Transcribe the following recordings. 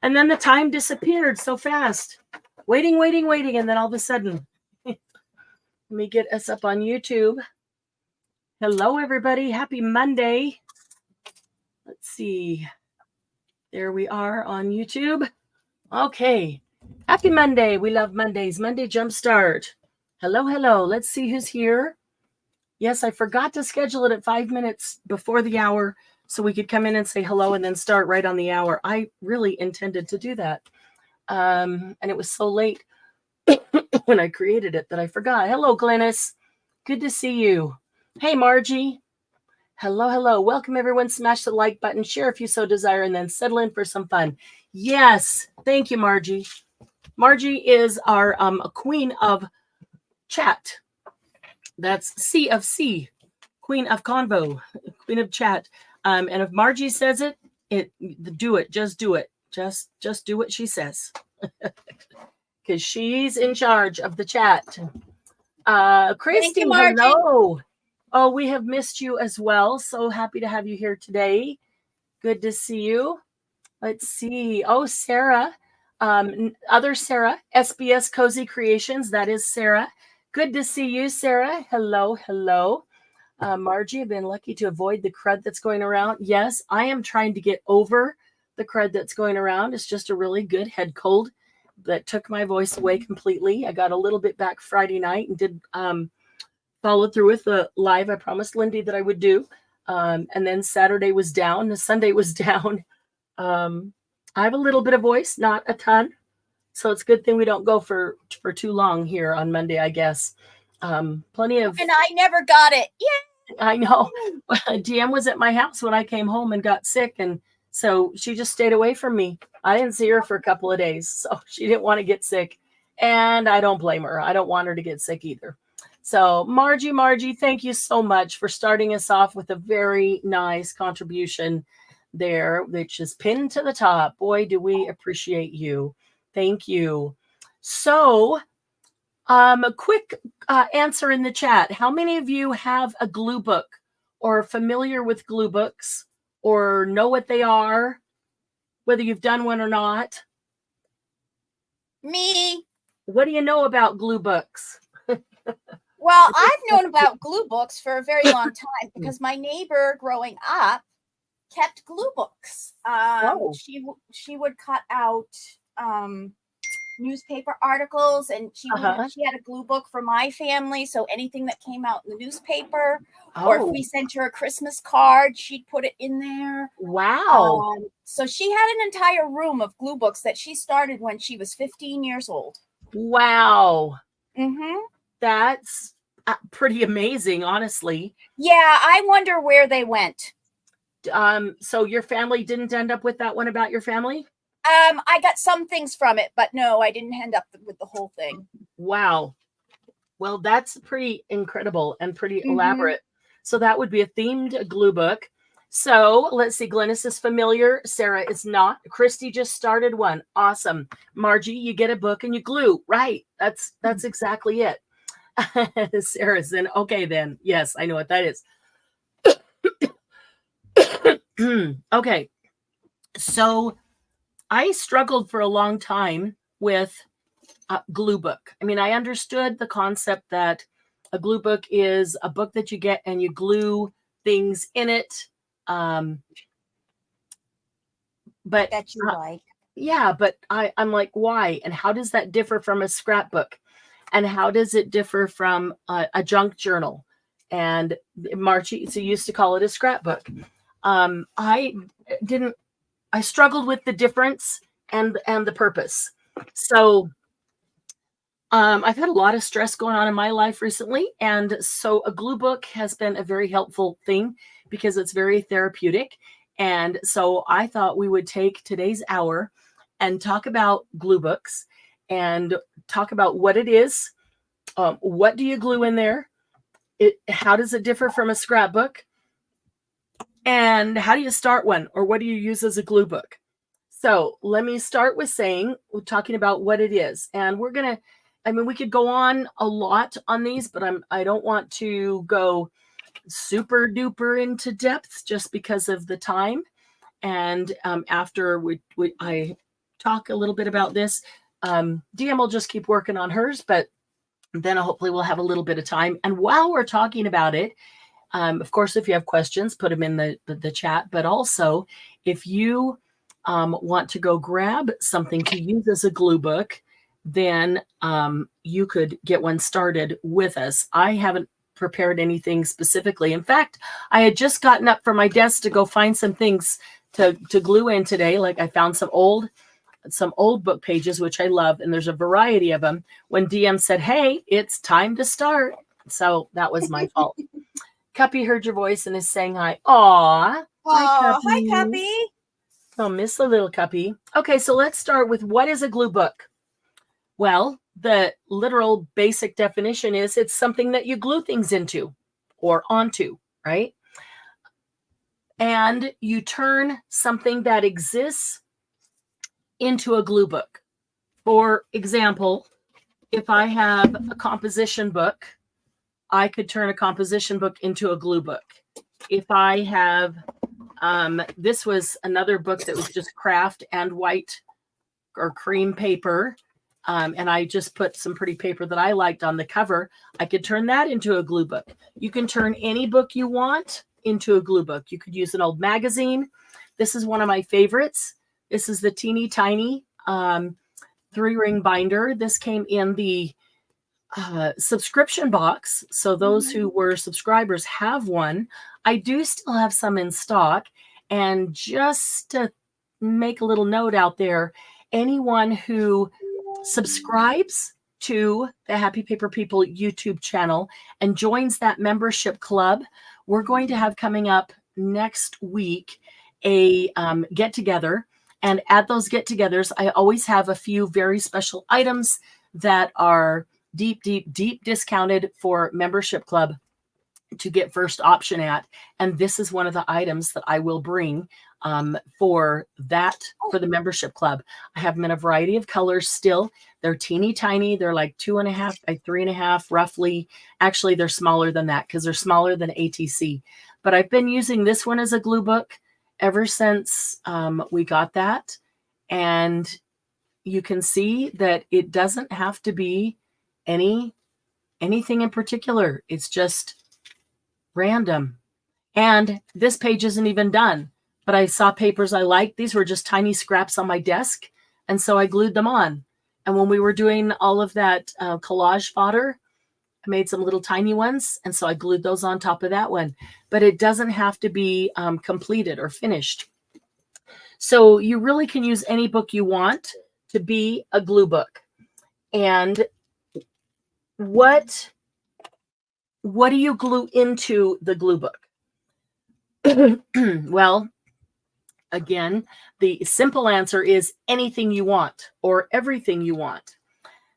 And then the time disappeared so fast. Waiting. And then all of a sudden, let me get us up on YouTube. Hello, everybody. Happy Monday. Let's see. There we are on YouTube. Okay. Happy Monday. We love Mondays. Monday Jumpstart. Hello. Let's see who's here. Yes, I forgot to schedule it at 5 minutes before the hour so we could come in and say hello and then start right on the hour. I really intended to do that. And it was so late when I created it that I forgot. Hello, Glennis. Good to see you. Hey, Margie. Hello. Welcome, everyone. Smash the like button, share if you so desire, and then settle in for some fun. Yes. Thank you, Margie. Margie is our queen of chat. That's C of C, queen of convo, queen of chat. And if Margie says it, do it. Just do it. Just do what she says. Because she's in charge of the chat. Christy, hello. Oh, we have missed you as well. So happy to have you here today. Good to see you. Let's see. Oh, Sarah. Other Sarah, SBS Cozy Creations. That is Sarah. Good to see you, Sarah. Hello. Margie, I've been lucky to avoid the crud that's going around. Yes, I am trying to get over the crud that's going around. It's just a really good head cold that took my voice away completely. I got a little bit back Friday night and did follow through with the live I promised Lindy that I would do. And then Saturday was down. The Sunday was down. I have a little bit of voice, not a ton. So it's a good thing we don't go for too long here on Monday, I guess. Plenty of... And I never got it. Yeah. I know. DM was at my house when I came home and got sick. And so she just stayed away from me. I didn't see her for a couple of days. So she didn't want to get sick. And I don't blame her. I don't want her to get sick either. So Margie, thank you so much for starting us off with a very nice contribution there, which is pinned to the top. Boy, do we appreciate you. Thank you. So a quick answer in the chat. How many of you have a glue book or are familiar with glue books or know what they are, whether you've done one or not? Me. What do you know about glue books? Well, I've known about glue books for a very long time because my neighbor growing up kept glue books. She would cut out newspaper articles, and she had a glue book for my family. So anything that came out in the newspaper, or if we sent her a Christmas card, she'd put it in there. Wow. So she had an entire room of glue books that she started when she was 15 years old. Wow. Mm-hmm. That's pretty amazing, honestly. Yeah, I wonder where they went. So your family didn't end up with that one about your family? I got some things from it, but no, I didn't end up with the whole thing. Wow. Well, that's pretty incredible and pretty elaborate. So that would be a themed glue book. So let's see. Glennis is familiar. Sarah is not. Christy just started one. Awesome. Margie, you get a book and you glue. Right. That's exactly it. Sarah's in. Okay, then. Yes, I know what that is. Okay. So I struggled for a long time with a glue book. I mean, I understood the concept that a glue book is a book that you get and you glue things in it. But that you like. Yeah, but I'm like, why? And how does that differ from a scrapbook? And how does it differ from a junk journal? And Margie used to call it a scrapbook. I struggled with the difference and the purpose. So I've had a lot of stress going on in my life recently. And so a glue book has been a very helpful thing because it's very therapeutic. And so I thought we would take today's hour and talk about glue books and talk about what it is. What do you glue in there? How does it differ from a scrapbook? And how do you start one? Or what do you use as a glue book? So let me start with talking about what it is. And we're going to, we could go on a lot on these, but I don't want to go super duper into depth just because of the time. And after I talk a little bit about this, DM will just keep working on hers, but then hopefully we'll have a little bit of time. And while we're talking about it, of course, if you have questions, put them in the chat. But also, if you want to go grab something to use as a glue book, then you could get one started with us. I haven't prepared anything specifically. In fact, I had just gotten up from my desk to go find some things to glue in today. Like I found some old book pages, which I love, and there's a variety of them, when DM said, hey, it's time to start. So that was my fault. Cuppy heard your voice and is saying hi. Aw. Hi, Cuppy. Oh, miss the little Cuppy. Okay, so let's start with, what is a glue book? Well, the literal basic definition is it's something that you glue things into or onto, right? And you turn something that exists into a glue book. For example, if I have a composition book, I could turn a composition book into a glue book. If I have, this was another book that was just craft and white or cream paper, and I just put some pretty paper that I liked on the cover. I could turn that into a glue book. You can turn any book you want into a glue book. You could use an old magazine. This is one of my favorites. This is the teeny tiny 3-ring binder. This came in the subscription box, so those who were subscribers have one. I do still have some in stock, and just to make a little note out there, anyone who subscribes to the Happy Paper People YouTube channel and joins that membership club, we're going to have coming up next week a get together, and at those get togethers I always have a few very special items that are deep discounted for membership club to get first option at. And this is one of the items that I will bring for the membership club. I have them in a variety of colors still. They're teeny tiny. They're like 2.5 by 3.5 roughly. Actually, they're smaller than that because they're smaller than ATC. But I've been using this one as a glue book ever since we got that. And you can see that it doesn't have to be anything in particular. It's just random. And this page isn't even done, but I saw papers I liked. These were just tiny scraps on my desk, and so I glued them on. And when we were doing all of that collage fodder, I made some little tiny ones, and so I glued those on top of that one. But it doesn't have to be completed or finished. So you really can use any book you want to be a glue book. And what do you glue into the glue book? Well, again, the simple answer is anything you want or everything you want.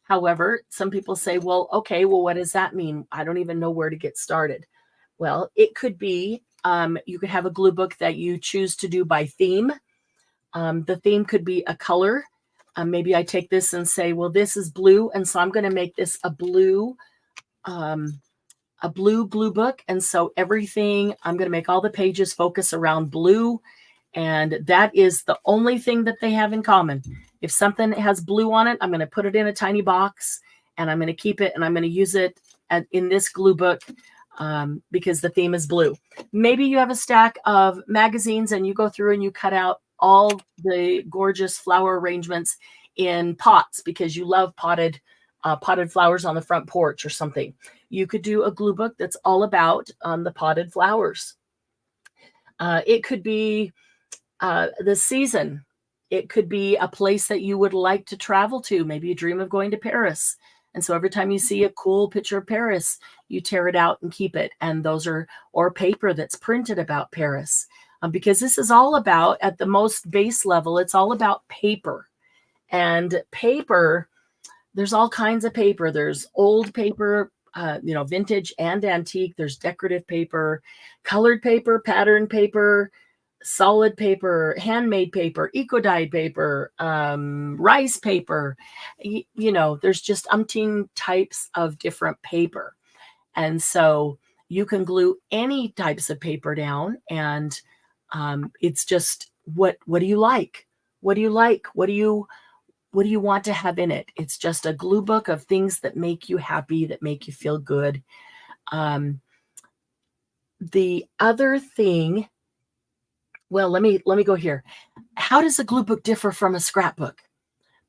However, some people say, well, okay, well, what does that mean? I don't even know where to get started. Well, it could be, you could have a glue book that you choose to do by theme. The theme could be a color. Maybe I take this and say, well, this is blue, and so I'm going to make this a blue glue book. And so everything, I'm going to make all the pages focus around blue. And that is the only thing that they have in common. If something has blue on it, I'm going to put it in a tiny box, and I'm going to keep it, and I'm going to use it in this glue book because the theme is blue. Maybe you have a stack of magazines and you go through and you cut out all the gorgeous flower arrangements in pots because you love potted flowers on the front porch or something. You could do a glue book that's all about the potted flowers. It could be the season. It could be a place that you would like to travel to. Maybe you dream of going to Paris. And so every time you see a cool picture of Paris, you tear it out and keep it. And those are, or paper that's printed about Paris. Because this is all about, at the most base level, it's all about paper. And paper, there's all kinds of paper. There's old paper, vintage and antique. There's decorative paper, colored paper, pattern paper, solid paper, handmade paper, eco-dyed paper, rice paper. There's just umpteen types of different paper. And so you can glue any types of paper down, and it's just what do you like? What do you like? What do you want to have in it? It's just a glue book of things that make you happy, that make you feel good. The other thing, well, let me go here. How does a glue book differ from a scrapbook?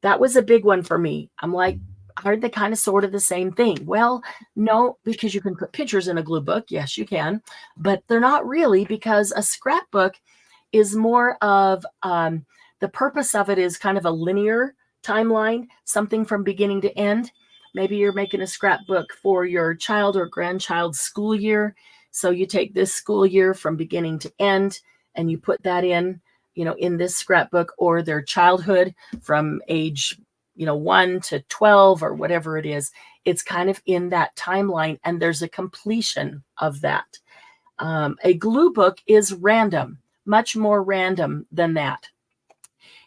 That was a big one for me. I'm like, aren't they kind of sort of the same thing? Well, no, because you can put pictures in a glue book. Yes, you can, but they're not really, because a scrapbook is more of the purpose of it is kind of a linear timeline, something from beginning to end. Maybe you're making a scrapbook for your child or grandchild's school year. So you take this school year from beginning to end and you put that in, in this scrapbook, or their childhood from age, 1 to 12 or whatever it is. It's kind of in that timeline, and there's a completion of that. A glue book is random, much more random than that.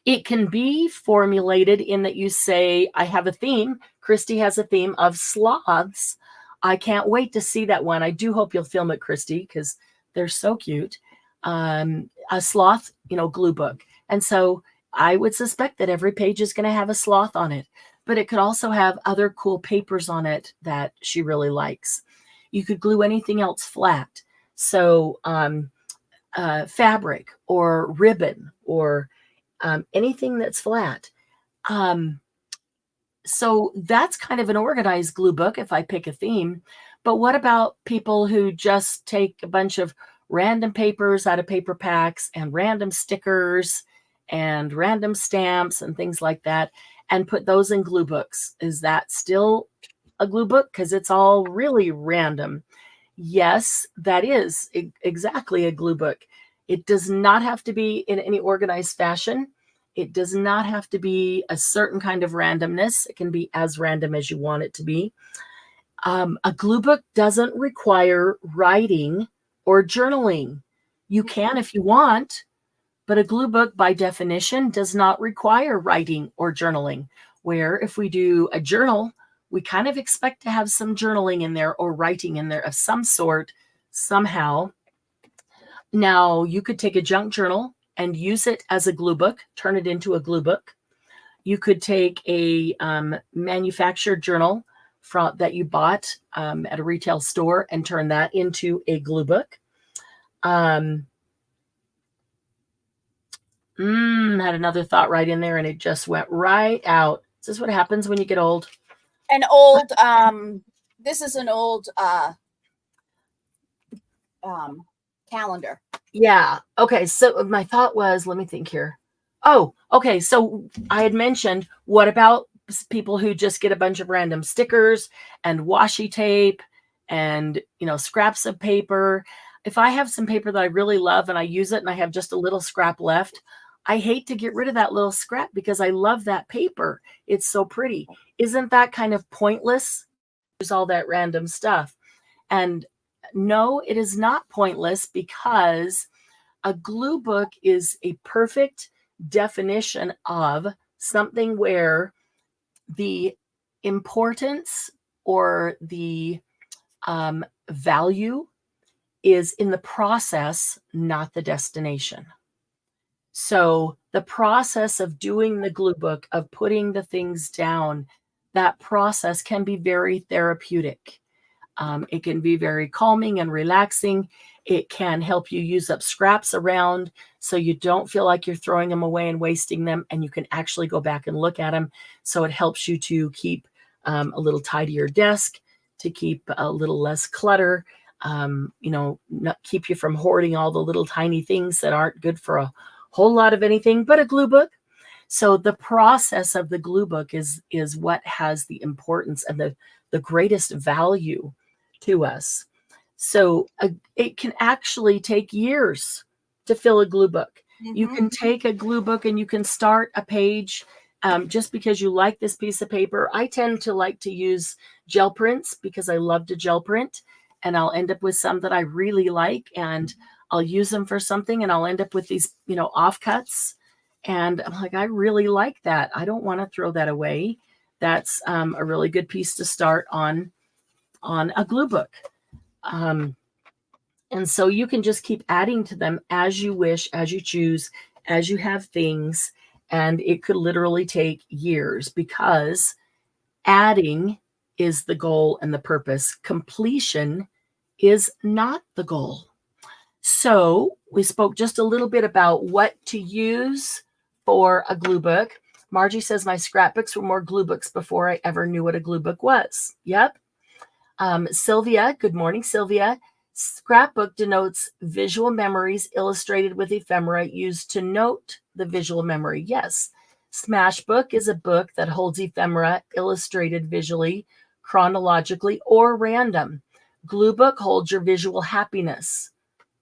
It can be formulated in that you say, I have a theme. Christy has a theme of sloths. I can't wait to see that one. I do hope you'll film it, Christy, because they're so cute. A sloth, glue book. And so I would suspect that every page is going to have a sloth on it, but it could also have other cool papers on it that she really likes. You could glue anything else flat. So fabric or ribbon or anything that's flat. So that's kind of an organized glue book if I pick a theme. But what about people who just take a bunch of random papers out of paper packs and random stickers and random stamps and things like that and put those in glue books? Is that still a glue book? Because it's all really random. Yes, that is exactly a glue book. It does not have to be in any organized fashion. It does not have to be a certain kind of randomness. It can be as random as you want it to be. A glue book doesn't require writing or journaling. You can if you want, but a glue book by definition does not require writing or journaling, where if we do a journal, we kind of expect to have some journaling in there or writing in there of some sort somehow. Now, you could take a junk journal and use it as a glue book, turn it into a glue book. You could take a manufactured journal that you bought at a retail store and turn that into a glue book. Had another thought right in there and it just went right out. Is this what happens when you get old? This is an old calendar. Yeah. Okay. So my thought was, let me think here. Oh, okay. So I had mentioned, what about people who just get a bunch of random stickers and washi tape and, scraps of paper? If I have some paper that I really love and I use it and I have just a little scrap left, I hate to get rid of that little scrap because I love that paper. It's so pretty. Isn't that kind of pointless? Use all that random stuff. And no, it is not pointless, because a glue book is a perfect definition of something where the importance or the value is in the process, not the destination. So the process of doing the glue book, of putting the things down, that process can be very therapeutic. It can be very calming and relaxing. It can help you use up scraps around so you don't feel like you're throwing them away and wasting them, and you can actually go back and look at them. So it helps you to keep a little tidier desk, to keep a little less clutter, not keep you from hoarding all the little tiny things that aren't good for a whole lot of anything but a glue book. So the process of the glue book is what has the importance and the greatest value to us. So it can actually take years to fill a glue book. Mm-hmm. You can take a glue book and you can start a page just because you like this piece of paper. I tend to like to use gel prints because I love to gel print, and I'll end up with some that I really like and I'll use them for something, and I'll end up with these, offcuts. And I'm like, I really like that. I don't want to throw that away. That's a really good piece to start on a glue book. And so you can just keep adding to them as you wish, as you choose, as you have things, and it could literally take years because adding is the goal and the purpose. Completion is not the goal. So we spoke just a little bit about what to use for a glue book. Margie says my scrapbooks were more glue books before I ever knew what a glue book was. Yep. Sylvia, good morning, Sylvia. Scrapbook denotes visual memories illustrated with ephemera used to note the visual memory. Yes. Smash book is a book that holds ephemera illustrated visually, chronologically, or random. Glue book holds your visual happiness,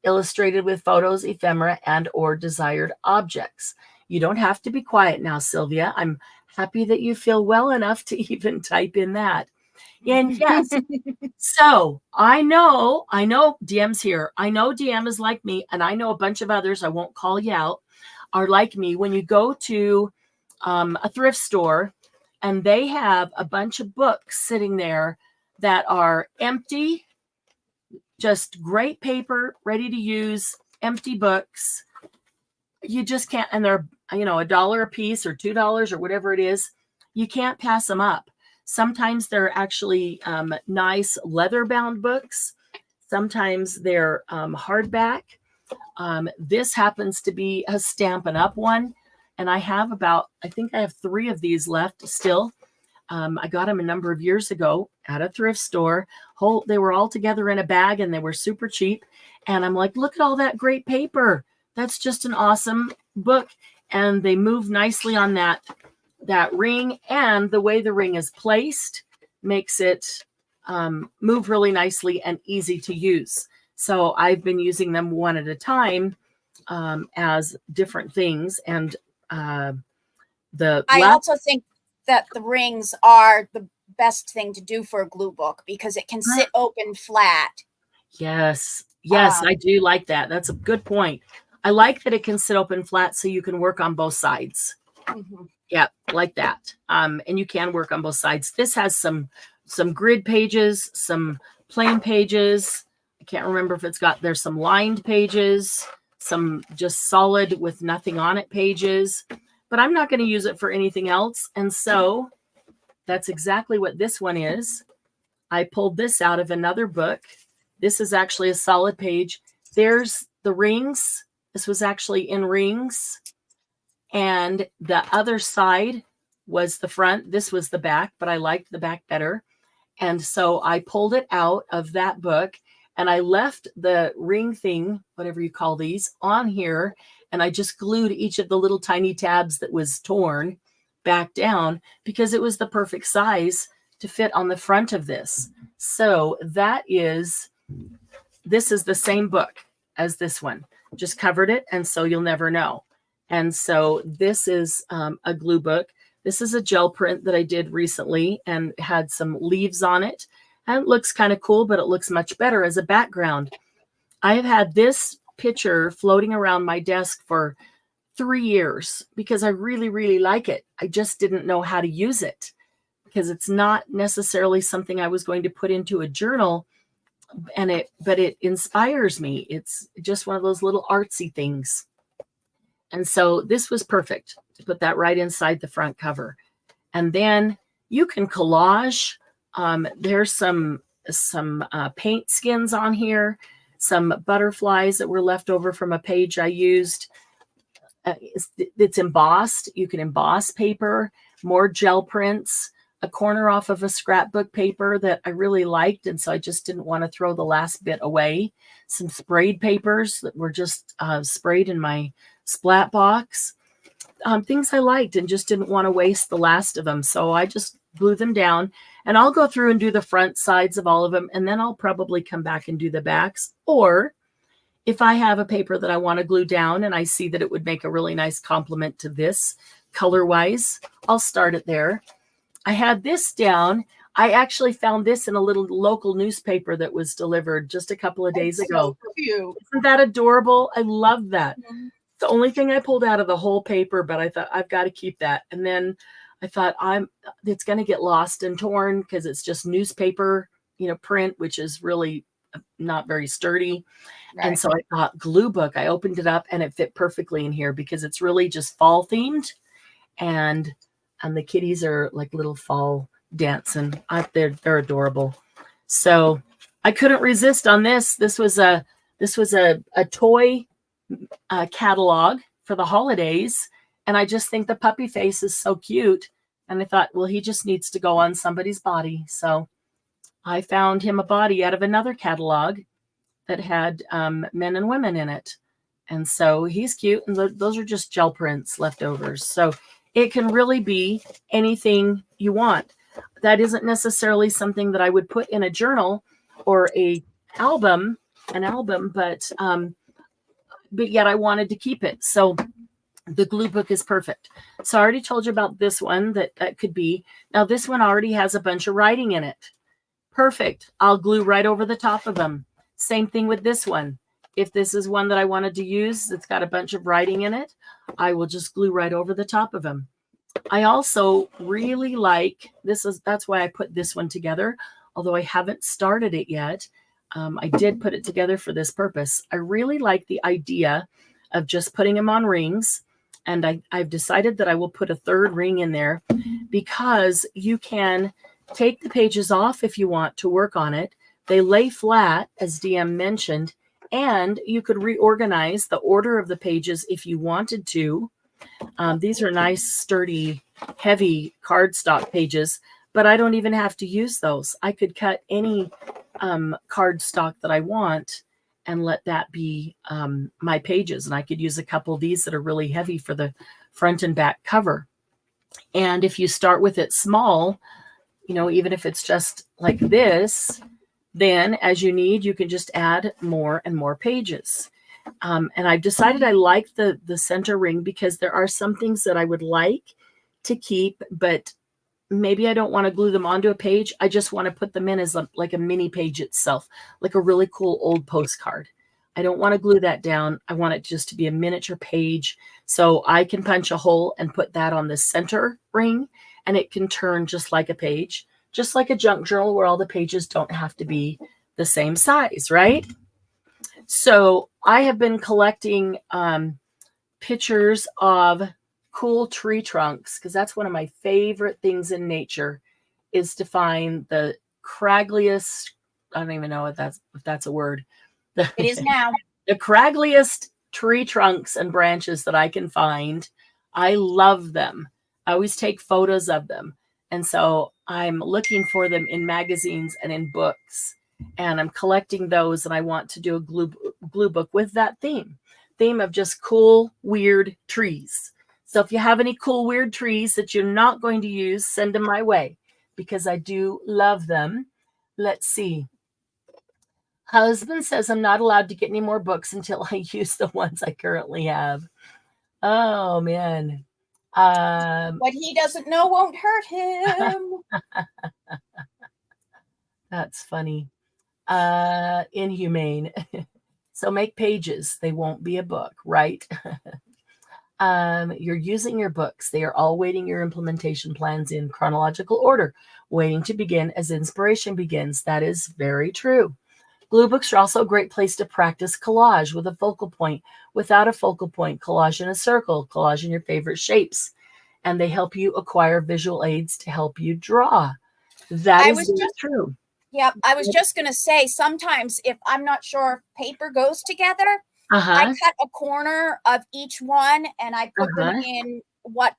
illustrated with photos, ephemera, and or desired objects. You don't have to be quiet now, Sylvia. I'm happy that you feel well enough to even type in that. And yes, so I know DM's here. I know DM is like me, and I know a bunch of others, I won't call you out, are like me. When you go to a thrift store and they have a bunch of books sitting there that are empty, just great paper, ready to use, empty books, you just can't, and they're, $1 a piece or $2 or whatever it is, you can't pass them up. Sometimes they're actually nice leather-bound books. Sometimes they're hardback. This happens to be a Stampin' Up! One, and I think I have 3 of these left still. I got them a number of years ago at a thrift store. They were all together in a bag, and they were super cheap. And I'm like, look at all that great paper. That's just an awesome book. And they move nicely on that ring, and the way the ring is placed makes it move really nicely and easy to use. So I've been using them one at a time as different things. And I also think that the rings are the best thing to do for a glue book because it can sit open flat. Yes, I do like that. That's a good point. I like that it can sit open flat so you can work on both sides. Mm-hmm. Yeah, like that. And you can work on both sides. This has some grid pages, some plain pages. I can't remember if there's some lined pages, some just solid with nothing on it pages, but I'm not going to use it for anything else. And so that's exactly what this one is. I pulled this out of another book. This is actually a solid page. There's the rings. This was actually in rings. And the other side was the front. This was the back, but I liked the back better. And so I pulled it out of that book and I left the ring thing, whatever you call these, on here. And I just glued each of the little tiny tabs that was torn back down because it was the perfect size to fit on the front of this. So this is the same book as this one. Just covered it, and so you'll never know. And so this is a glue book. This is a gel print that I did recently and had some leaves on it. And it looks kind of cool, but it looks much better as a background. I have had this picture floating around my desk for 3 years because I really, really like it. I just didn't know how to use it because it's not necessarily something I was going to put into a journal, but it inspires me. It's just one of those little artsy things. And so this was perfect to put that right inside the front cover. And then you can collage. There's some paint skins on here, some butterflies that were left over from a page I used. It's embossed. You can emboss paper, more gel prints, a corner off of a scrapbook paper that I really liked. And so I just didn't want to throw the last bit away. Some sprayed papers that were just sprayed in my splat box. Things I liked and just didn't want to waste the last of them. So I just glue them down, and I'll go through and do the front sides of all of them. And then I'll probably come back and do the backs. Or if I have a paper that I want to glue down and I see that it would make a really nice complement to this color-wise, I'll start it there. I had this down. I actually found this in a little local newspaper that was delivered just a couple of days ago. So cute. Isn't that adorable? I love that. Mm-hmm. The only thing I pulled out of the whole paper, but I thought I've got to keep that. And then I thought it's going to get lost and torn because it's just newspaper, print, which is really not very sturdy. Right. And so I thought glue book. I opened it up and it fit perfectly in here because it's really just fall themed, and the kitties are like little fall dancing. They're adorable. So I couldn't resist on this. This was a toy catalog for the holidays, and I just think the puppy face is so cute. And I thought, well, he just needs to go on somebody's body. So I found him a body out of another catalog that had men and women in it. And so he's cute. And those are just gel prints leftovers. So it can really be anything you want. That isn't necessarily something that I would put in a journal or an album, but yet I wanted to keep it. So the glue book is perfect. So I already told you about this one that could be. Now this one already has a bunch of writing in it. Perfect. I'll glue right over the top of them. Same thing with this one. If this is one that I wanted to use that's got a bunch of writing in it, I will just glue right over the top of them. I also really like this. That's why I put this one together, although I haven't started it yet. I did put it together for this purpose. I really like the idea of just putting them on rings. And I've decided that I will put a third ring in there because you can take the pages off if you want to work on it. They lay flat, as DM mentioned, and you could reorganize the order of the pages if you wanted to. These are nice, sturdy, heavy cardstock pages, but I don't even have to use those. I could cut any cardstock that I want and let that be my pages. And I could use a couple of these that are really heavy for the front and back cover. And if you start with it small, even if it's just like this, then as you need, you can just add more and more pages. And I've decided I like the center ring because there are some things that I would like to keep, but maybe I don't want to glue them onto a page. I just want to put them in as like a mini page itself, like a really cool old postcard. I don't want to glue that down. I want it just to be a miniature page. So I can punch a hole and put that on the center ring, and it can turn just like a page, just like a junk journal where all the pages don't have to be the same size, right? So I have been collecting pictures of cool tree trunks because that's one of my favorite things in nature, is to find the craggliest, I don't even know if that's a word. It is now. The craggliest tree trunks and branches that I can find. I love them. I always take photos of them. And so I'm looking for them in magazines and in books. And I'm collecting those, and I want to do a glue book with that theme of just cool, weird trees. So if you have any cool, weird trees that you're not going to use, send them my way because I do love them. Let's see. Husband says I'm not allowed to get any more books until I use the ones I currently have. Oh, man. What he doesn't know won't hurt him. That's funny. Inhumane. So make pages. They won't be a book, right? You're using your books. They are all waiting your implementation plans in chronological order, waiting to begin as inspiration begins. That is very true. Glue books are also a great place to practice collage with a focal point, without a focal point, collage in a circle, collage in your favorite shapes. And they help you acquire visual aids to help you draw. That is true. Yep. I was just going to say, sometimes if I'm not sure if paper goes together, I cut a corner of each one and I put them in what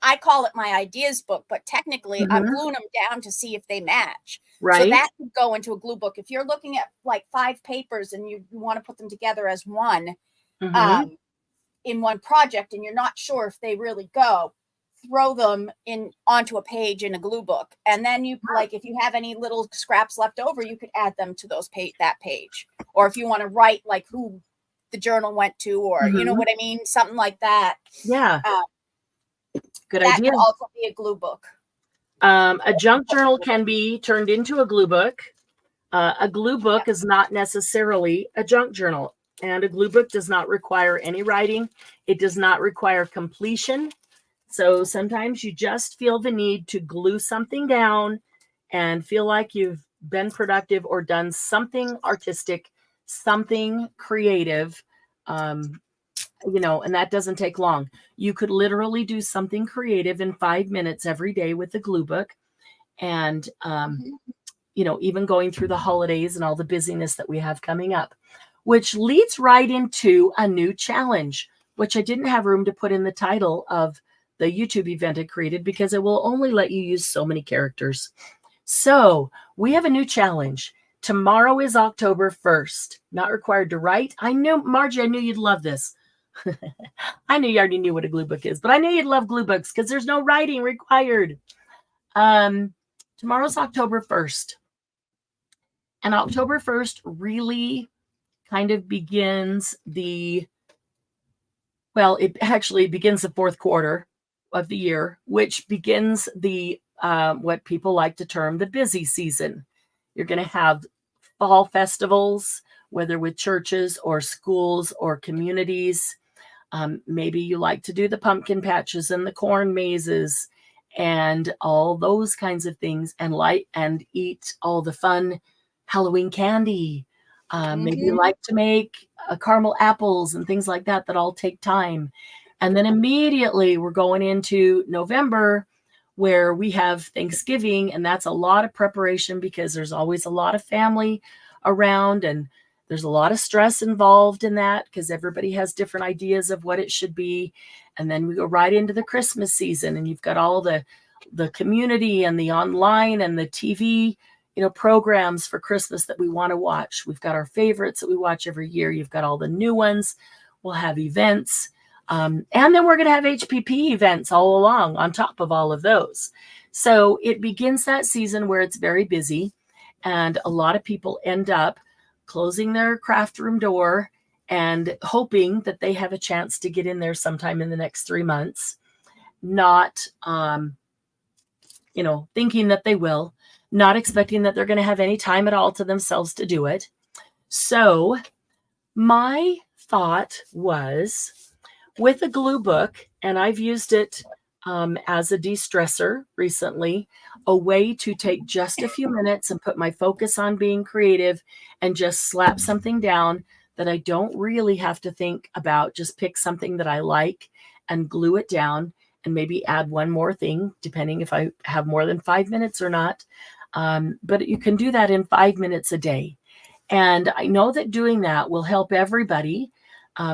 I call it my ideas book, but technically I'm gluing them down to see if they match. Right. So that could go into a glue book. If you're looking at like 5 papers and you want to put them together as one in one project and you're not sure if they really go, throw them in onto a page in a glue book. And then you like, if you have any little scraps left over, you could add them to those that page. Or if you want to write like who the journal went to, or you know what I mean? Something like that. Yeah. Good idea. That could also be a glue book. A junk journal can be turned into a glue book. A glue book is not necessarily a junk journal. And a glue book does not require any writing. It does not require completion. So sometimes you just feel the need to glue something down and feel like you've been productive or done something artistic, something creative, and that doesn't take long. You could literally do something creative in 5 minutes every day with the glue book. And, even going through the holidays and all the busyness that we have coming up, which leads right into a new challenge, which I didn't have room to put in the title of the YouTube event I created because it will only let you use so many characters. So we have a new challenge. Tomorrow is October 1st. Not required to write. Margie, I knew you'd love this. I knew you already knew what a glue book is, but I knew you'd love glue books because there's no writing required. Tomorrow's October 1st. And October 1st really kind of begins it actually begins the fourth quarter of the year, which begins the what people like to term the busy season. You're going to have fall festivals, whether with churches or schools or communities. Maybe you like to do the pumpkin patches and the corn mazes and all those kinds of things, and eat all the fun Halloween candy. Maybe you like to make caramel apples and things like that all take time. And then immediately we're going into November, where we have Thanksgiving, and that's a lot of preparation because there's always a lot of family around, and there's a lot of stress involved in that because everybody has different ideas of what it should be. And then we go right into the Christmas season, and you've got all the community and the online and the TV, programs for Christmas that we want to watch. We've got our favorites that we watch every year. You've got all the new ones. We'll have events. And then we're going to have HPP events all along on top of all of those. So it begins that season where it's very busy, and a lot of people end up closing their craft room door and hoping that they have a chance to get in there sometime in the next 3 months, not, thinking that they will, not expecting that they're going to have any time at all to themselves to do it. So my thought was, with a glue book, and I've used it as a de-stressor recently, a way to take just a few minutes and put my focus on being creative and just slap something down that I don't really have to think about. Just pick something that I like and glue it down, and maybe add one more thing, depending if I have more than 5 minutes or not. But you can do that in 5 minutes a day. And I know that doing that will help everybody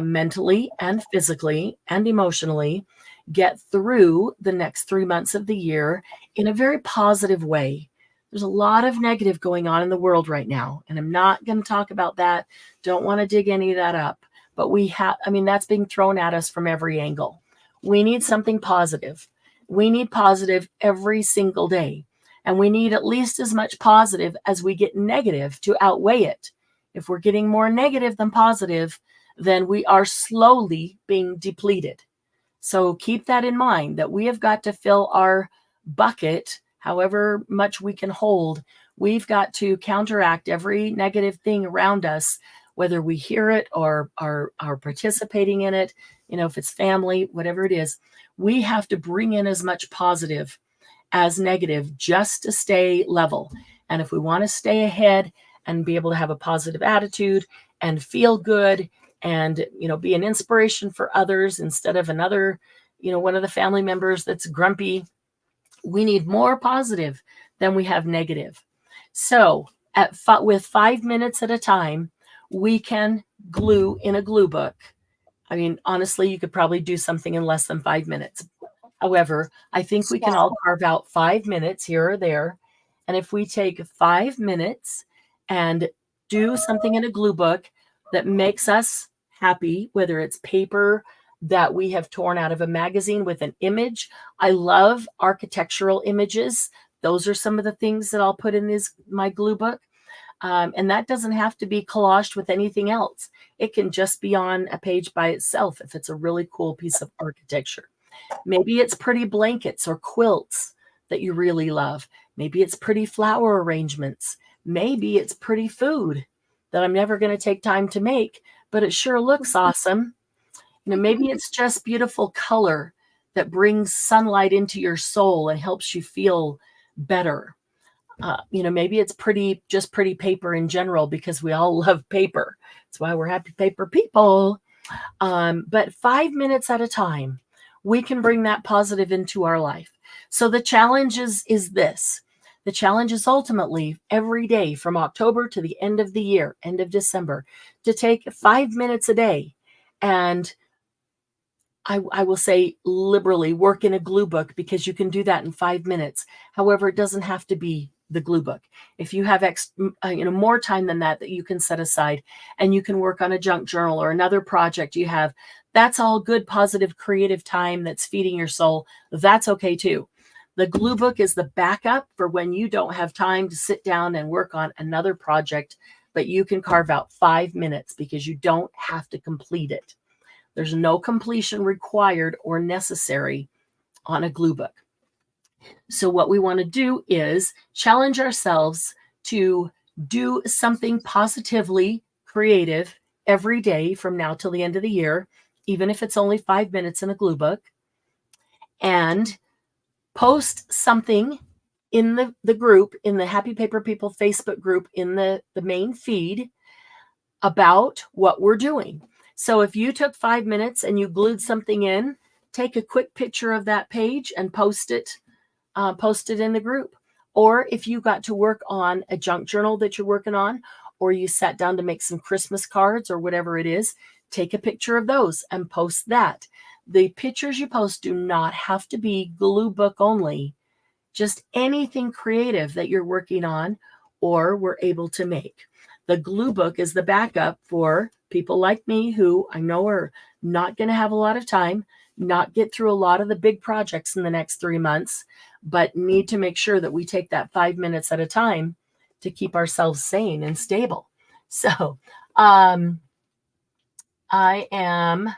mentally and physically and emotionally get through the next 3 months of the year in a very positive way. There's a lot of negative going on in the world right now, and I'm not going to talk about that. Don't want to dig any of that up, but that's being thrown at us from every angle. We need something positive. We need positive every single day, and we need at least as much positive as we get negative to outweigh it. If we're getting more negative than positive, then we are slowly being depleted. So keep that in mind, that we have got to fill our bucket, however much we can hold. We've got to counteract every negative thing around us, whether we hear it or are participating in it, if it's family, whatever it is. We have to bring in as much positive as negative just to stay level. And if we want to stay ahead and be able to have a positive attitude and feel good and, be an inspiration for others instead of another, one of the family members that's grumpy, we need more positive than we have negative. So with 5 minutes at a time, we can glue in a glue book. Honestly, you could probably do something in less than 5 minutes. However, I think we can all carve out 5 minutes here or there. And if we take 5 minutes and do something in a glue book that makes us happy, whether it's paper that we have torn out of a magazine with an image. I love architectural images. Those are some of the things that I'll put in my glue book. And that doesn't have to be collaged with anything else. It can just be on a page by itself if it's a really cool piece of architecture. Maybe it's pretty blankets or quilts that you really love. Maybe it's pretty flower arrangements. Maybe it's pretty food that I'm never going to take time to make, but it sure looks awesome. Maybe it's just beautiful color that brings sunlight into your soul and helps you feel better. Maybe it's just pretty paper in general, because we all love paper. That's why we're happy paper people. But 5 minutes at a time, we can bring that positive into our life. So the challenge is this. The challenge is ultimately every day from October to the end of the year, end of December, to take 5 minutes a day and I will say liberally work in a glue book, because you can do that in 5 minutes. However, it doesn't have to be the glue book. If you have more time than that you can set aside, and you can work on a junk journal or another project you have, that's all good, positive, creative time that's feeding your soul. That's okay too. The glue book is the backup for when you don't have time to sit down and work on another project, but you can carve out 5 minutes, because you don't have to complete it. There's no completion required or necessary on a glue book. So what we want to do is challenge ourselves to do something positively creative every day from now till the end of the year, even if it's only 5 minutes in a glue book, and post something in the group, in the Happy Paper People Facebook group, in the main feed about what we're doing. So if you took 5 minutes and you glued something in, take a quick picture of that page and post it in the group. Or if you got to work on a junk journal that you're working on, or you sat down to make some Christmas cards or whatever it is, take a picture of those and post that. The pictures you post do not have to be glue book only, just anything creative that you're working on or were able to make. The glue book is the backup for people like me who I know are not going to have a lot of time, not get through a lot of the big projects in the next 3 months, but need to make sure that we take that 5 minutes at a time to keep ourselves sane and stable. So I am...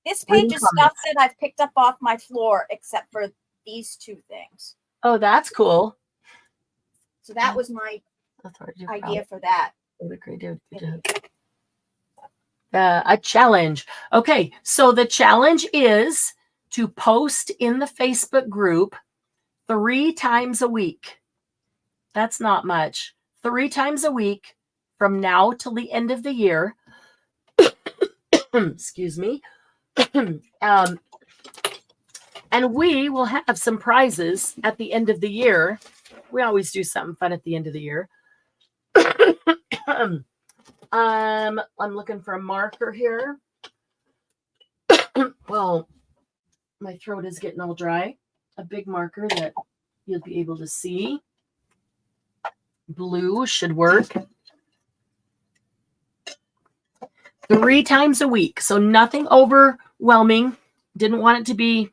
This page is stuff that I've picked up off my floor, except for these 2 things. Oh, that's cool. So that was my idea for that. A challenge. Okay, so the challenge is to post in the Facebook group 3 times a week. That's not much. 3 times a week from now till the end of the year. Excuse me. And we will have some prizes at the end of the year. We always do something fun at the end of the year. I'm looking for a marker here. Well, my throat is getting all dry. A big marker that you'll be able to see. Blue should work. 3 times a week. So nothing overwhelming. Didn't want it to be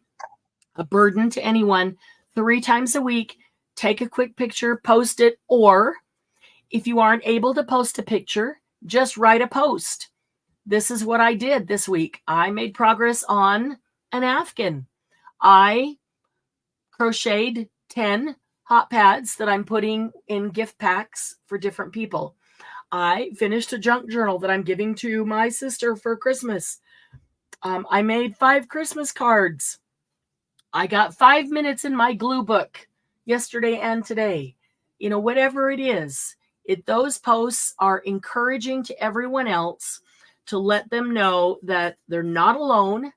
a burden to anyone. 3 times a week. Take a quick picture, post it, or if you aren't able to post a picture, just write a post. This is what I did this week. I made progress on an Afghan. I crocheted 10 hot pads that I'm putting in gift packs for different people. I finished a junk journal that I'm giving to my sister for Christmas. I made 5 Christmas cards. I got 5 minutes in my glue book yesterday and today. Whatever it is, those posts are encouraging to everyone else, to let them know that they're not alone,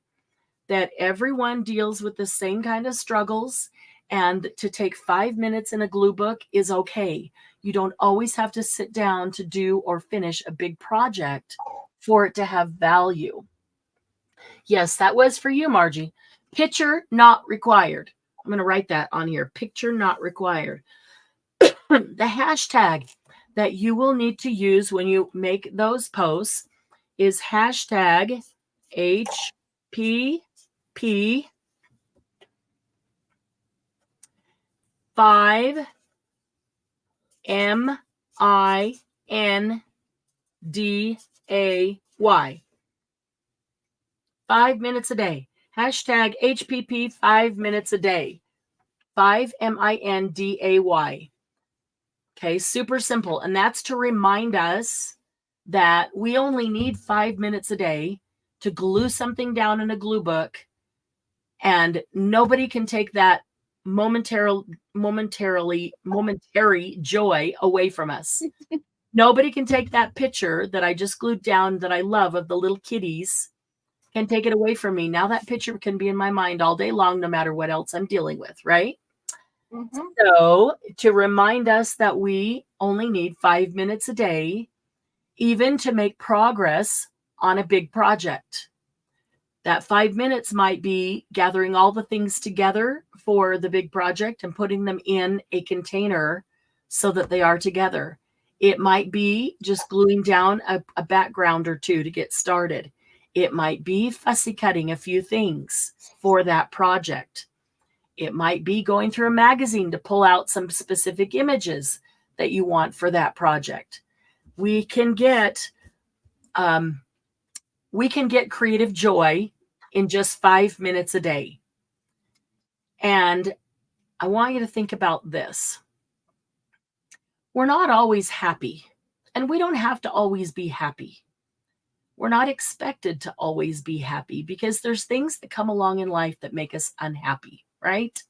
that everyone deals with the same kind of struggles, and to take 5 minutes in a glue book is okay. You don't always have to sit down to do or finish a big project for it to have value. Yes, that was for you, Margie. Picture not required. I'm going to write that on here. Picture not required. The hashtag that you will need to use when you make those posts is hashtag HPP 5 MINDAY. 5 minutes a day. Hashtag HPP 5 minutes a day. 5 MINDAY. Okay, super simple. And that's to remind us that we only need 5 minutes a day to glue something down in a glue book. And nobody can take that momentary joy away from us. Nobody can take that picture that I just glued down that I love of the little kitties, can take it away from me. Now that picture can be in my mind all day long, no matter what else I'm dealing with, right? Mm-hmm. So to remind us that we only need 5 minutes a day, even to make progress on a big project. That 5 minutes might be gathering all the things together for the big project and putting them in a container so that they are together. It might be just gluing down a background or two to get started. It might be fussy cutting a few things for that project. It might be going through a magazine to pull out some specific images that you want for that project. We can get creative joy in just 5 minutes a day. And I want you to think about this. We're not always happy, and we don't have to always be happy. We're not expected to always be happy because there's things that come along in life that make us unhappy, right?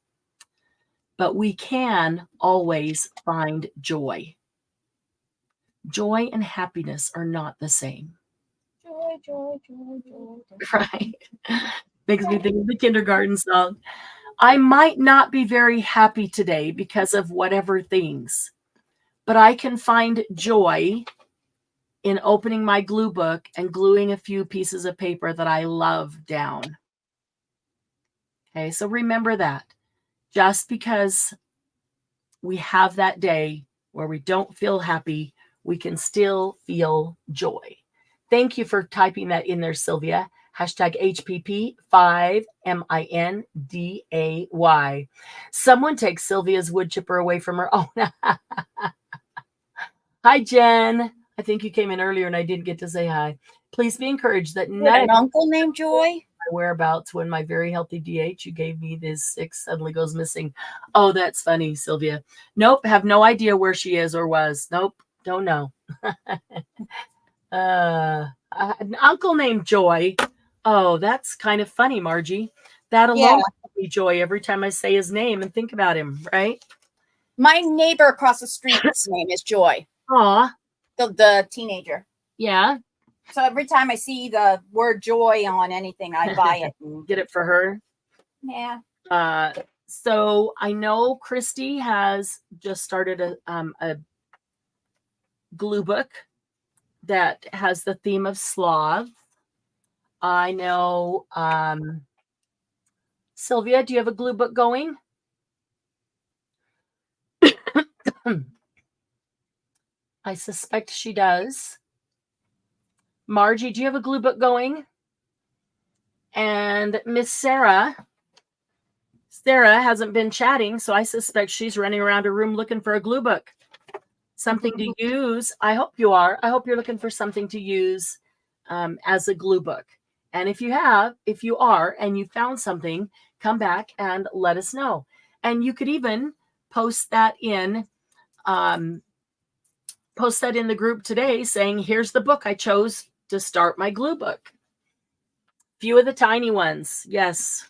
But we can always find joy. Joy and happiness are not the same. Joy, joy, joy, joy. Right. Makes me think of the kindergarten song. I might not be very happy today because of whatever things, but I can find joy in opening my glue book and gluing a few pieces of paper that I love down. Okay, so remember that. Just because we have that day where we don't feel happy, we can still feel joy. Thank you for typing that in there, Sylvia. Hashtag HPP5MINDAY. Someone take Sylvia's wood chipper away from her. Oh, hi, Jen. I think you came in earlier and I didn't get to say hi. Please be encouraged that none an uncle named Joy. Whereabouts when my very healthy DH you gave me this 6 suddenly goes missing. Oh, that's funny, Sylvia. Nope, have no idea where she is or was. Nope, don't know. An uncle named Joy. Oh, that's kind of funny, Margie. That alone gives me joy every time I say his name and think about him, right? My neighbor across the street's name is Joy. Aw. The teenager. Yeah. So every time I see the word joy on anything, I buy it. And get it for her. Yeah. So I know Christy has just started a glue book that has the theme of sloth. I know Sylvia, do you have a glue book going? I suspect she does. Margie, do you have a glue book going? And Miss Sarah hasn't been chatting, so I suspect she's running around her room looking for a glue book. Something to use. I hope you are. I hope you're looking for something to use as a glue book. And if you are, and you found something, come back and let us know. And you could even post that in the group today saying, here's the book I chose to start my glue book. Few of the tiny ones. Yes,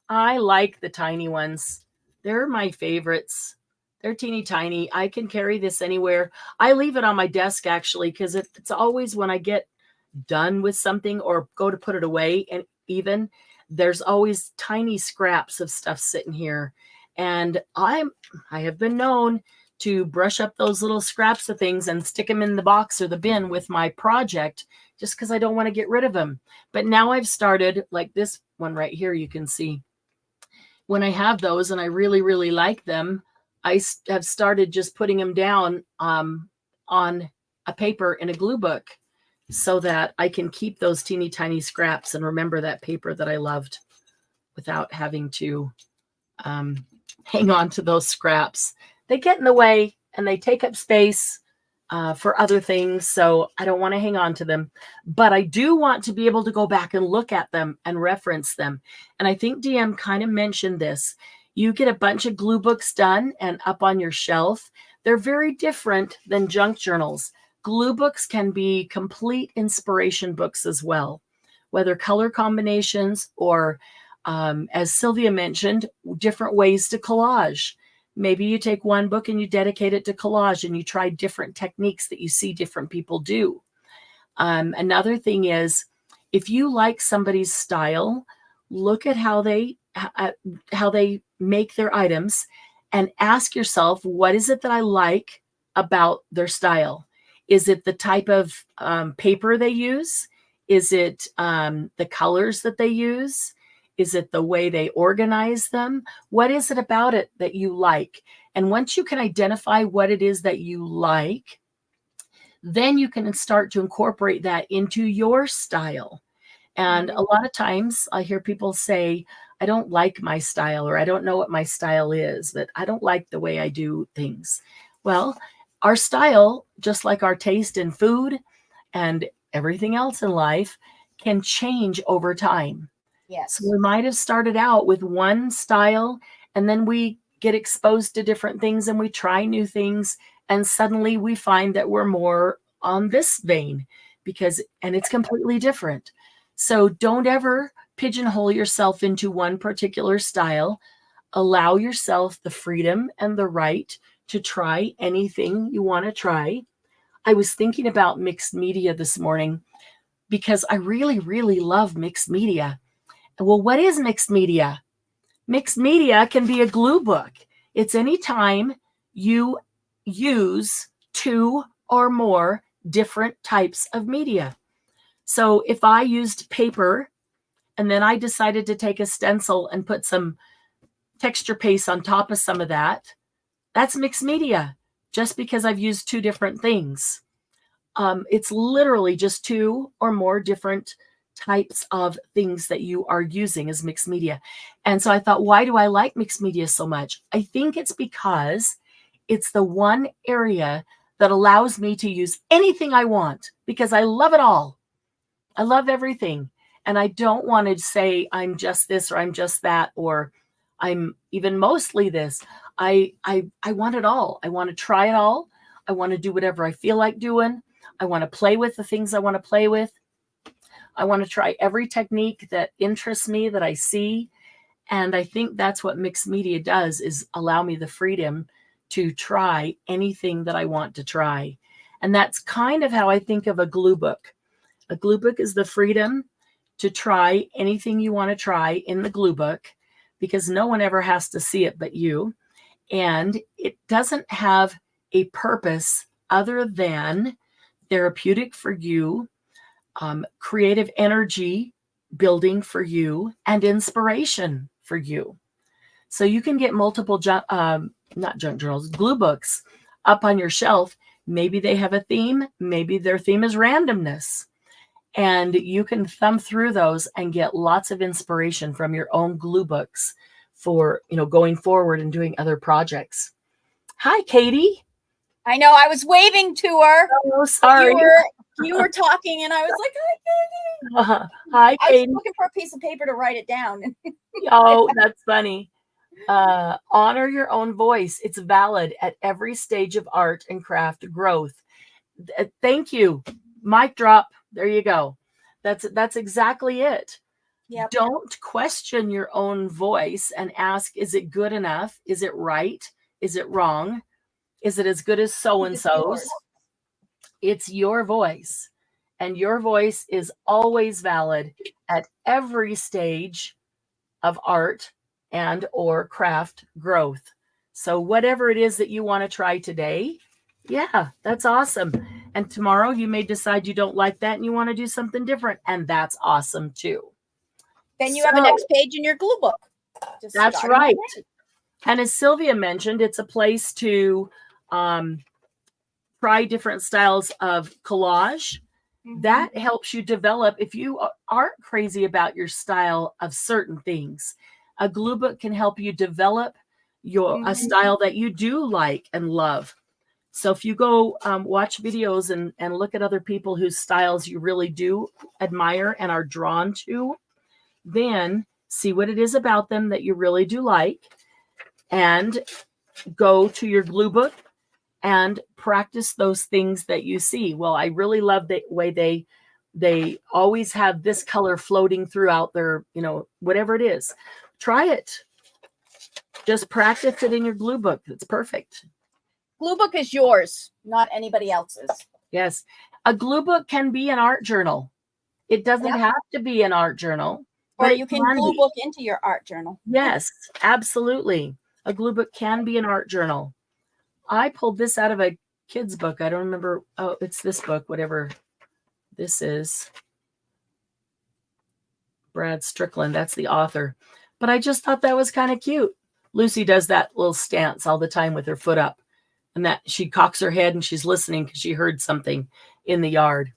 I like the tiny ones. They're my favorites. They're teeny tiny. I can carry this anywhere. I leave it on my desk, actually, because it's always when I get done with something or go to put it away, and even there's always tiny scraps of stuff sitting here. And I have been known to brush up those little scraps of things and stick them in the box or the bin with my project just because I don't want to get rid of them. But now I've started, like this one right here, you can see. When I have those and I really, really like them, I have started just putting them down on a paper in a glue book so that I can keep those teeny tiny scraps and remember that paper that I loved without having to hang on to those scraps. They get in the way and they take up space for other things. So I don't want to hang on to them, but I do want to be able to go back and look at them and reference them. And I think DM kind of mentioned this. You get a bunch of glue books done and up on your shelf. They're very different than junk journals. Glue books can be complete inspiration books as well, whether color combinations or As Sylvia mentioned, different ways to collage. Maybe you take one book and you dedicate it to collage and you try different techniques that you see different people do. Another thing is, if you like somebody's style, look at how they make their items and ask yourself, what is it that I like about their style? Is it the type of paper they use? Is it the colors that they use? Is it the way they organize them? What is it about it that you like? And once you can identify what it is that you like, then you can start to incorporate that into your style. And a lot of times I hear people say, I don't like my style, or I don't know what my style is, but I don't like the way I do things. Well, our style, just like our taste in food and everything else in life, can change over time. Yes. So we might have started out with one style, and then we get exposed to different things and we try new things, and suddenly we find that we're more on this vein and it's completely different. So don't ever pigeonhole yourself into one particular style. Allow yourself the freedom and the right to try anything you want to try. I was thinking about mixed media this morning because I really, really love mixed media. Well, what is mixed media? Mixed media can be a glue book. It's any time you use two or more different types of media. So if I used paper and then I decided to take a stencil and put some texture paste on top of some of that, that's mixed media, just because I've used two different things. It's literally just two or more different types of things that you are using as mixed media. And so I thought, why do I like mixed media so much? I think it's because it's the one area that allows me to use anything I want, because I love it all. I love everything. And I don't want to say I'm just this or I'm just that, or I'm even mostly this. I want it all. I want to try it all. I want to do whatever I feel like doing. I want to play with the things I want to play with. I want to try every technique that interests me, that I see. And I think that's what mixed media does, is allow me the freedom to try anything that I want to try. And that's kind of how I think of a glue book. A glue book is the freedom to try anything you want to try in the glue book, because no one ever has to see it but you. And it doesn't have a purpose other than therapeutic for you, creative energy building for you, and inspiration for you. So you can get multiple not junk journals, glue books up on your shelf. Maybe they have a theme. Maybe their theme is randomness. And you can thumb through those and get lots of inspiration from your own glue books for, going forward and doing other projects. Hi, Katie. I know, I was waving to her. Oh, sorry. You were talking and I was like, hi, Katie. Hi, Katie. I was looking for a piece of paper to write it down. Oh, that's funny. Honor your own voice. It's valid at every stage of art and craft growth. Thank you. Mic drop. There you go. That's exactly it. Yep. Don't question your own voice and ask, is it good enough? Is it right? Is it wrong? Is it as good as so-and-so's? It's your voice. And your voice is always valid at every stage of art and or craft growth. So whatever it is that you want to try today, yeah, that's awesome. And tomorrow you may decide you don't like that and you want to do something different. And that's awesome too. Then you have a next page in your glue book. That's right. And as Sylvia mentioned, it's a place to try different styles of collage. Mm-hmm. That helps you develop. If you aren't crazy about your style of certain things, a glue book can help you develop a style that you do like and love. So if you go watch videos and look at other people whose styles you really do admire and are drawn to, then see what it is about them that you really do like, and go to your glue book and practice those things that you see. Well, I really love the way they They always have this color floating throughout their, whatever it is. Try it. Just practice it in your glue book. It's perfect. Glue book is yours, not anybody else's. Yes. A glue book can be an art journal. It doesn't have to be an art journal. Or you can glue book into your art journal. Yes, absolutely. A glue book can be an art journal. I pulled this out of a kid's book. I don't remember. Oh, it's this book, whatever this is. Brad Strickland, that's the author. But I just thought that was kind of cute. Lucy does that little stance all the time with her foot up. And that she cocks her head and she's listening because she heard something in the yard.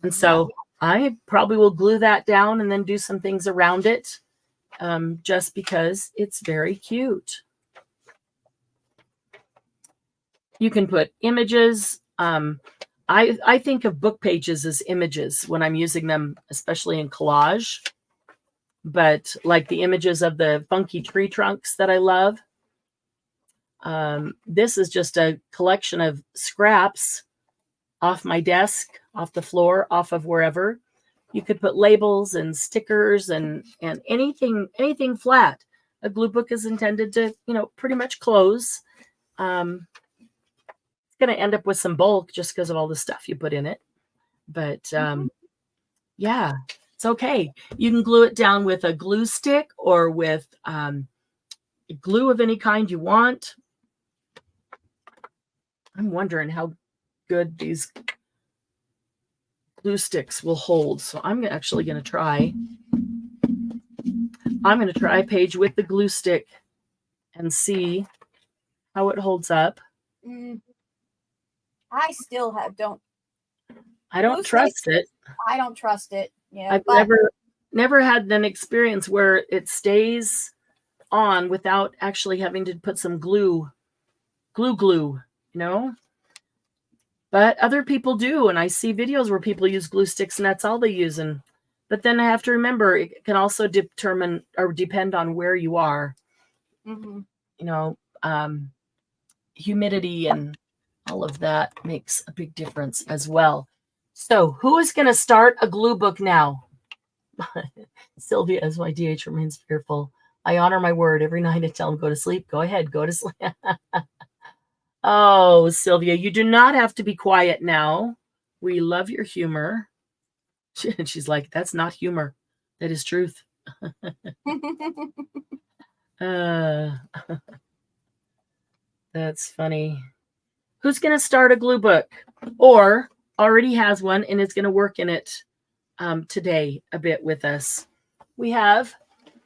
And so I probably will glue that down and then do some things around it, just because it's very cute. You can put images. I think of book pages as images when I'm using them, especially in collage. But like the images of the funky tree trunks that I love. This is just a collection of scraps off my desk, off the floor, off of wherever. You could put labels and stickers and anything flat. A glue book is intended to, pretty much close. It's going to end up with some bulk just because of all the stuff you put in it. But yeah, it's okay. You can glue it down with a glue stick or with glue of any kind you want. I'm wondering how good these glue sticks will hold. So I'm actually going to try. I'm going to try a page with the glue stick and see how it holds up. I still don't. I don't trust it. I don't trust it. Yeah, I've never had an experience where it stays on without actually having to put some glue, But other people do, and I see videos where people use glue sticks and that's all they use. But then I have to remember it can also determine or depend on where you are. Humidity and all of that makes a big difference as well. So who is going to start a glue book now? Sylvia, as my DH remains fearful. I honor my word every night. I tell him, go to sleep. Go ahead, go to sleep. Oh, Sylvia, you do not have to be quiet now. We love your humor. She's like, that's not humor. That is truth. That's funny. Who's going to start a glue book or already has one and is going to work in it today a bit with us? We have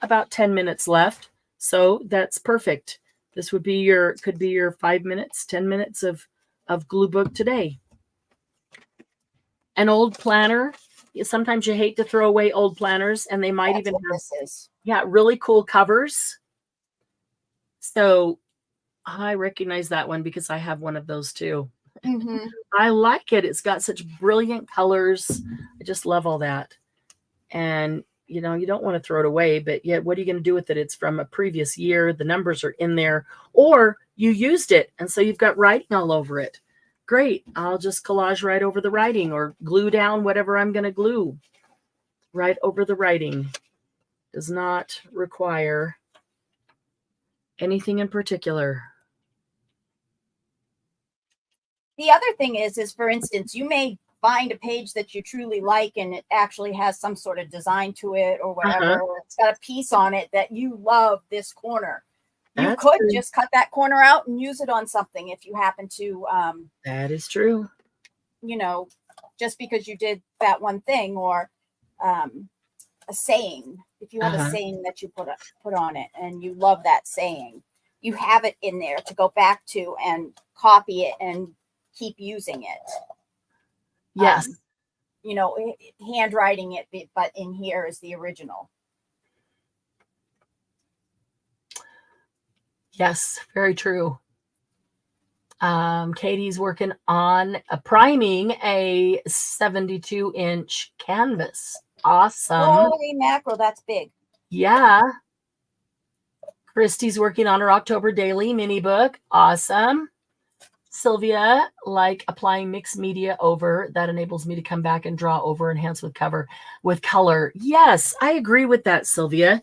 about 10 minutes left, so that's perfect. This would be could be your 5 minutes, 10 minutes of glue book today. An old planner. Sometimes you hate to throw away old planners, and they might even have really cool covers. So I recognize that one because I have one of those too. I like it. It's got such brilliant colors. I just love all that. And you don't want to throw it away, but yet what are you going to do with it? It's from a previous year. The numbers are in there, or you used it. And so you've got writing all over it. Great. I'll just collage right over the writing or glue down whatever I'm going to glue right over the writing. Does not require anything in particular. The other thing is for instance, you may find a page that you truly like and it actually has some sort of design to it or whatever. It's got a piece on it that you love this corner. You could just cut that corner out and use it on something if you happen to. That is true. Just because you did that one thing or a saying. If you have a saying that you put on it and you love that saying, you have it in there to go back to and copy it and keep using it. Yes. Handwriting it, but in here is the original. Yes, very true. Katie's working on priming a 72-inch canvas. Awesome. Holy mackerel, that's big. Yeah. Christy's working on her October daily mini book. Awesome. Sylvia, like applying mixed media over, that enables me to come back and draw over, enhance with color. Yes, I agree with that, Sylvia.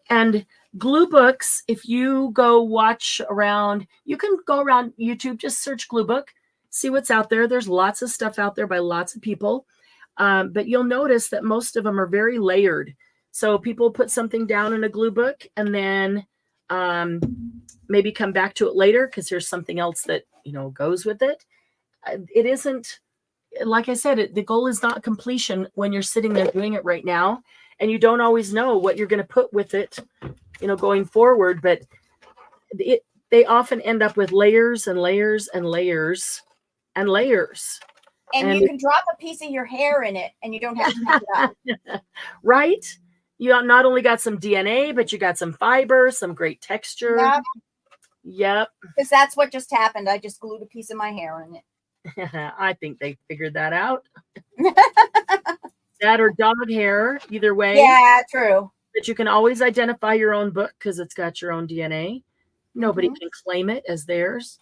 And glue books, if you go watch around, you can go around YouTube, just search glue book, see what's out there. There's lots of stuff out there by lots of people. But you'll notice that most of them are very layered. So people put something down in a glue book and then maybe come back to it later because there's something else that, goes with it. It isn't, like I said, the goal is not completion when you're sitting there doing it right now. And you don't always know what you're going to put with it, going forward. But they often end up with layers and layers and layers and layers. And you can drop a piece of your hair in it and you don't have to pick it up. Right? You not only got some DNA, but you got some fiber, some great texture. Yep. Because that's what just happened. I just glued a piece of my hair in it. I think they figured that out. That or dog hair, either way. Yeah, true. But you can always identify your own book because it's got your own DNA. Nobody can claim it as theirs.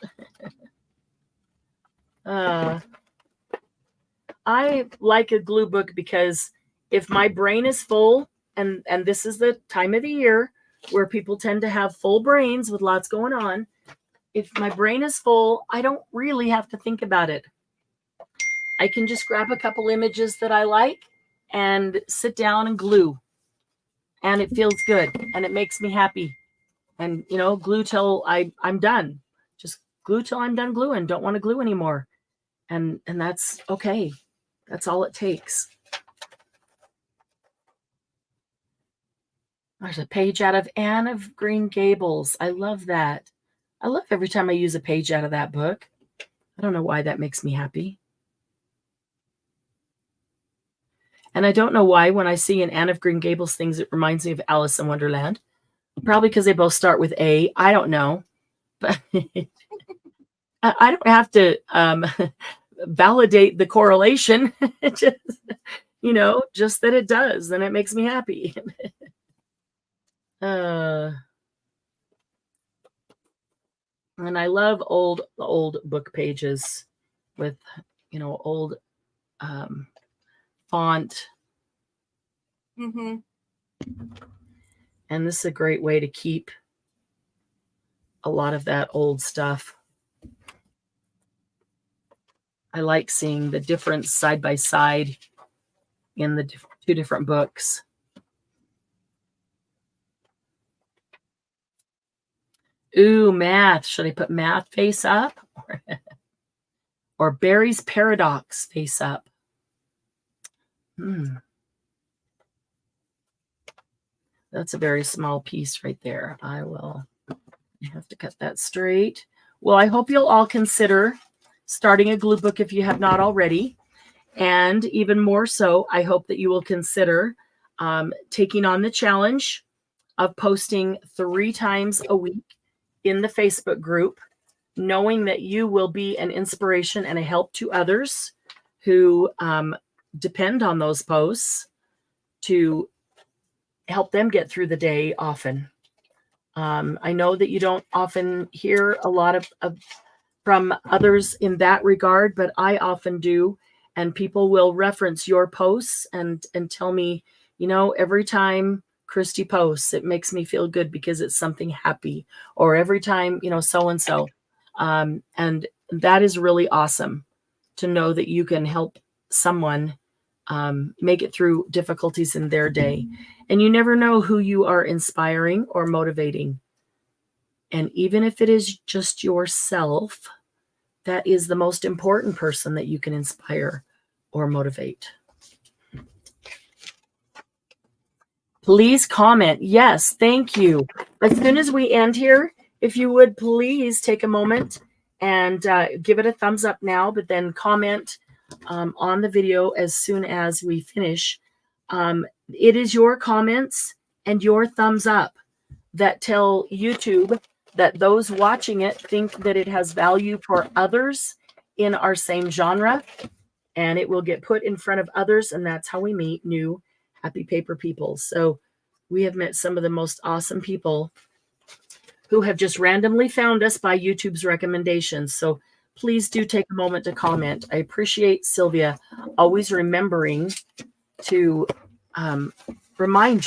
I like a glue book because if my brain is full, and this is the time of the year where people tend to have full brains with lots going on. If my brain is full, I don't really have to think about it. I can just grab a couple images that I like and sit down and glue. And it feels good and it makes me happy. And, glue till I'm done. Just glue till I'm done gluing. Don't want to glue anymore. And that's okay. That's all it takes. There's a page out of Anne of Green Gables. I love that. I love every time I use a page out of that book. I don't know why that makes me happy. And I don't know why when I see an Anne of Green Gables things, it reminds me of Alice in Wonderland. Probably because they both start with A. I don't know. But I don't have to validate the correlation. Just, just that it does. And it makes me happy. And I love old book pages with, old font. And this is a great way to keep a lot of that old stuff. I like seeing the difference side by side in the two different books. Ooh, math. Should I put math face up? Or Barry's Paradox face up? That's a very small piece right there. I will have to cut that straight. Well, I hope you'll all consider starting a glue book if you have not already. And even more so, I hope that you will consider taking on the challenge of posting 3 times a week in the Facebook group, knowing that you will be an inspiration and a help to others who depend on those posts to help them get through the day often. I know that you don't often hear a lot of from others in that regard, but I often do. And people will reference your posts and tell me, every time Christy posts, it makes me feel good because it's something happy, or every time, so-and-so. And that is really awesome to know that you can help someone make it through difficulties in their day. And you never know who you are inspiring or motivating. And even if it is just yourself, that is the most important person that you can inspire or motivate. Please comment. Yes, thank you. As soon as we end here, if you would please take a moment and give it a thumbs up now, but then comment on the video as soon as we finish. It is your comments and your thumbs up that tell YouTube that those watching it think that it has value for others in our same genre, and it will get put in front of others, and that's how we meet new happy paper people. So we have met some of the most awesome people who have just randomly found us by YouTube's recommendations. So please do take a moment to comment. I appreciate Sylvia always remembering to remembering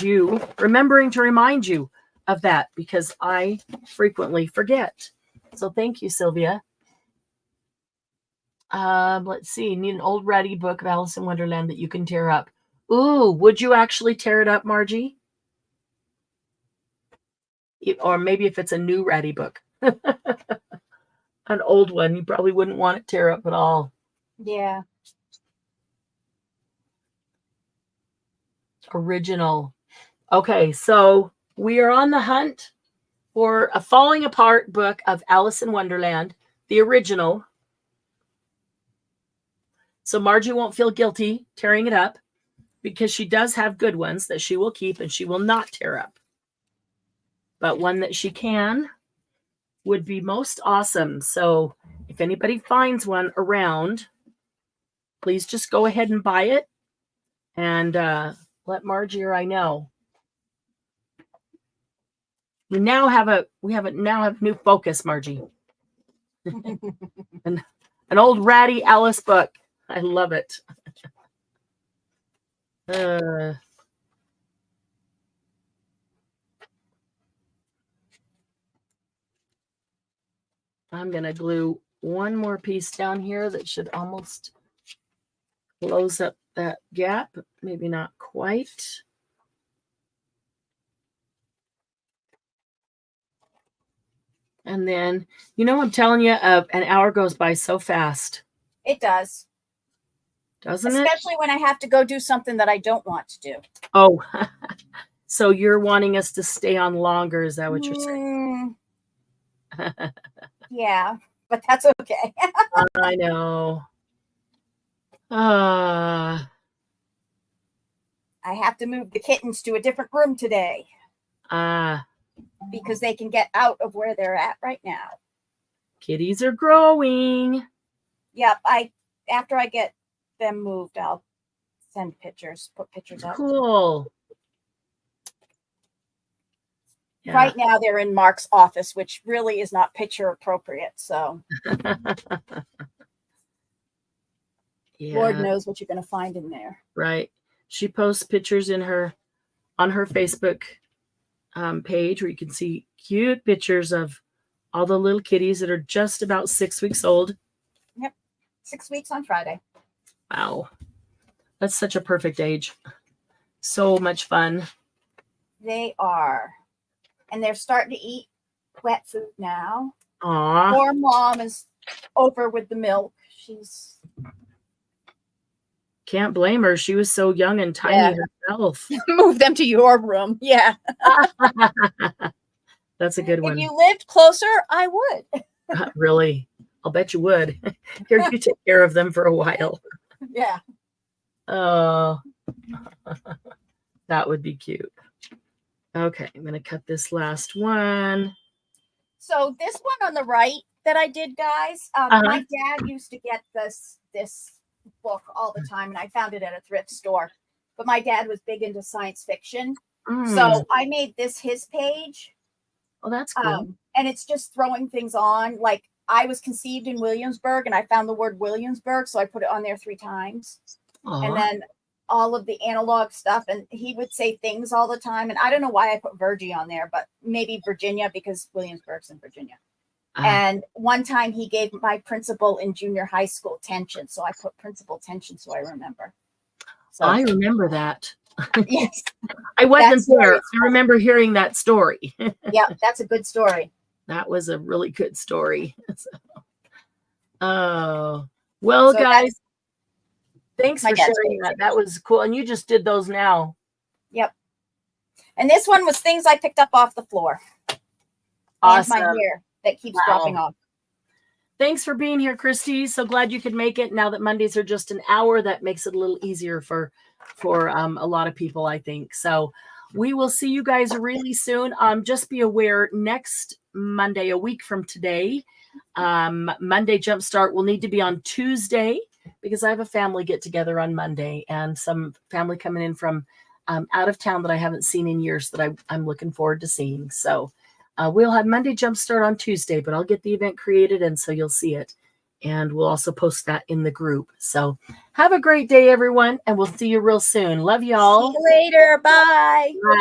to remind you of that, because I frequently forget. So thank you, Sylvia. Let's see. Need an old ratty book of Alice in Wonderland that you can tear up. Ooh, would you actually tear it up, Margie? Or maybe if it's a new ratty book. An old one, you probably wouldn't want it tear up at all. Yeah. Original. Okay, so we are on the hunt for a falling apart book of Alice in Wonderland, the original. So Margie won't feel guilty tearing it up, because she does have good ones that she will keep and she will not tear up. But one that she can would be most awesome. So if anybody finds one around, please just go ahead and buy it and let Margie or I know. We now have a new focus, Margie. An old ratty Alice book. I love it. I'm going to glue one more piece down here that should almost close up that gap. Maybe not quite. And then, I'm telling you, an hour goes by so fast. It does. Doesn't it? Especially when I have to go do something that I don't want to do. Oh, so you're wanting us to stay on longer. Is that what you're saying? Yeah, but that's okay. I know. I have to move the kittens to a different room today. Because they can get out of where they're at right now. Kitties are growing. Yep. After I get them moved, I'll send pictures, put pictures up. Cool. Yeah. Right now they're in Mark's office, which really is not picture appropriate. So yeah. Lord knows what you're going to find in there. Right. She posts pictures on her Facebook page where you can see cute pictures of all the little kitties that are just about 6 weeks old. Yep. 6 weeks on Friday. Wow. That's such a perfect age. So much fun. They are. And they're starting to eat wet food now. Aww. Poor mom is over with the milk. She's can't blame her. She was so young and tiny herself. Move them to your room. Yeah. That's a good one. If you lived closer, I would. Really? I'll bet you would. Here, you take care of them for a while. Yeah. Oh, that would be cute. Okay, I'm going to cut this last one. So this one on the right that I did, guys, my dad used to get this book all the time, and I found it at a thrift store. But my dad was big into science fiction. So I made this his page. Oh, that's cool. And it's just throwing things on. Like, I was conceived in Williamsburg, and I found the word Williamsburg, so I put it on there 3 times. Aww. And then all of the analog stuff, and he would say things all the time. And I don't know why I put Virgie on there, but maybe Virginia, because Williamsburg's in Virginia. And one time he gave my principal in junior high school tension, so I put principal tension, so I remember. So I remember that. Yes. I wasn't there. I remember hearing that story. Yeah, that's a good story. That was a really good story. Oh, well, so guys, thanks for sharing that. That was cool. And you just did those now. Yep. And this one was things I picked up off the floor. Awesome. And my hair that keeps dropping off. Thanks for being here, Christy. So glad you could make it. Now that Mondays are just an hour, that makes it a little easier for a lot of people, I think. So we will see you guys really soon. Just be aware, next Monday, a week from today, Monday Jumpstart will need to be on Tuesday, because I have a family get together on Monday, and some family coming in from out of town that I haven't seen in years that I'm looking forward to seeing. So we'll have Monday Jumpstart on Tuesday, but I'll get the event created, and so you'll see it. And we'll also post that in the group. So have a great day, everyone. And we'll see you real soon. Love y'all. See you later. Bye. Bye.